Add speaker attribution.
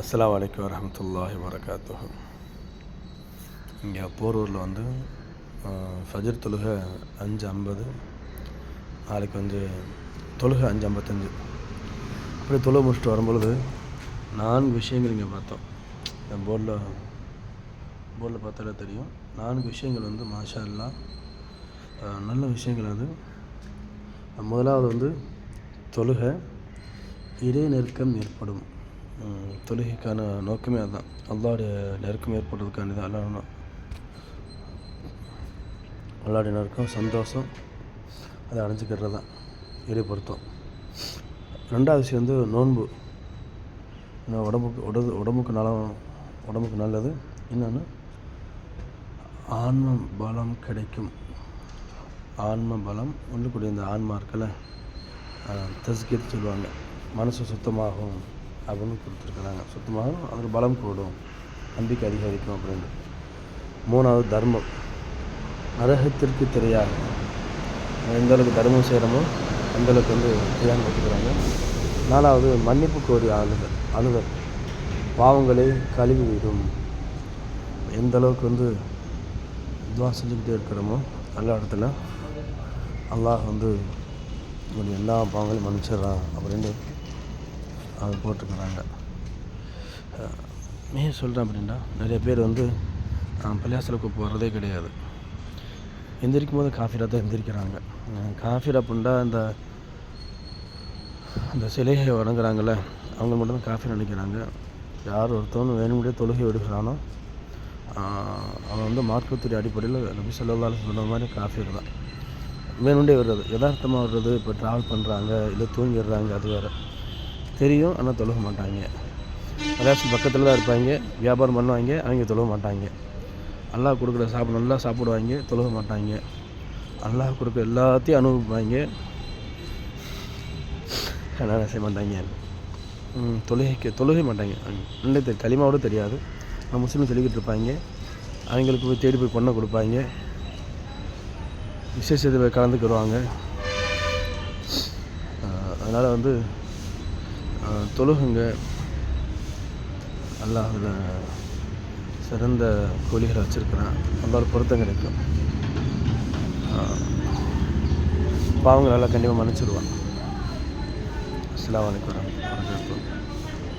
Speaker 1: அஸ்ஸலாமு அலைக்கும் வரஹ்மத்துல்லாஹி வபரகாத்துஹு. இங்கே போரூரில் ஃபஜர் தொழுகை 5:50, நாளைக்கு தொழுகை 5:55. அப்படி தொழுகை முடிச்சுட்டு வரும்பொழுது 4 விஷயங்கள் இங்கே பார்த்தோம். என் போர்டில் பார்த்தாலே தெரியும். 4 விஷயங்கள் மாஷா அல்லாஹ் நல்ல விஷயங்கள். அது முதலாவது தொழுகை இறை நெருக்கம் ஏற்படும். தொழுகைக்கான நோக்கமே அதுதான். அல்லாஹ்வுடைய நெருக்கம் ஏற்படுறதுக்காண்டி தான். அல்லாஹ்வுடைய நெருக்கம், சந்தோஷம், அதை அடைஞ்சிக்கிறது தான் இறை பொருத்தம். 2வது விஷயம் நோன்பு. உடம்புக்கு நல்லது. இன்னொன்று ஆன்ம பலம் கிடைக்கும். ஆன்ம பலம் உள்ளுக்கூடிய இந்த ஆன்மா இருக்கல, தஸ்கியத் சொல்லுவாங்க. மனசு சுத்தமாகும் அப்படின்னு கொடுத்துருக்குறாங்க. சுத்தமாகும், அதில் பலம் கூடும், நம்பிக்கை அதிகரிக்கும் அப்படின்னு. 3வது தர்மம். நரகத்திற்கு தெரியாது. எந்தளவுக்கு தர்மம் செய்கிறோமோ அந்தளவுக்கு தெரியாமல் வச்சுக்கிறாங்க. 4வது மன்னிப்பு கோரி அழுதல் பாவங்களை கழுவி விடும். எந்த அளவுக்கு துவா செஞ்சுக்கிட்டே இருக்கிறோமோ எல்லா இடத்துல அல்லாஹ் உங்களுடைய எல்லா பாவங்களையும் மன்னிச்சிடறான் அப்படின்னு அது போட்டிருக்கிறாங்க. ஏன் சொல்கிறேன் அப்படின்னா, நிறைய பேர் பள்ளியாசலுக்கு போகிறதே கிடையாது. எந்திரிக்கும் போது காஃபிராக தான் எந்திரிக்கிறாங்க. காஃபிர் அப்படின்னா அந்த சிலையை வணங்குறாங்கள்ல, அவங்க மட்டும்தான் காஃபிர் நினைக்கிறாங்க. யார் ஒருத்தவன் வேணுமுடிய தொழுகை விடுகிறானோ அவன் மார்க்கத்துடைய அடிப்படையில் நபி ஸல்லல்லாஹு அலைஹி வஸல்லம் சொன்ன மாதிரி காஃபிர் தான். வேணுண்டே வர்றது, யதார்த்தமாக வர்றது. இப்போ ட்ராவல் பண்ணுறாங்க, இல்லை தூங்கிடுறாங்க, அது வேறு தெரியும். ஆனால் தொழுக மாட்டாங்க. பள்ளியாசல் பக்கத்தில் தான் இருப்பாங்க, வியாபாரம் பண்ணுவாங்க, அவங்க தொழுக மாட்டாங்க. அல்லாஹ் கொடுக்குற நல்லா சாப்பிடுவாங்க, தொழுக மாட்டாங்க. அல்லாஹ் கொடுக்குற எல்லாத்தையும் அனுபவிப்பாங்க, என்ன செய்ய மாட்டாங்க, தொழுகை மாட்டாங்க. இல்லை களிமாவோட தெரியாது. முஸ்லீம் சொல்லிக்கிட்டு இருப்பாங்க. அவங்களுக்கு போய் தேடி போய் பொண்ணை கொடுப்பாங்க, விசேஷத்தை கலந்துக்கிடுவாங்க. அதனால் தொழுகுங்க. அல்லாஹ் அதில் சிறந்த கூலிகளை வச்சுருக்கிறான். அல்லாஹ் பொருத்தம் கிடைக்கும். பாவங்கள் எல்லாம் கண்டிப்பாக மன்னிச்சிடுவான். அஸ்ஸலாமு அலைக்கும்.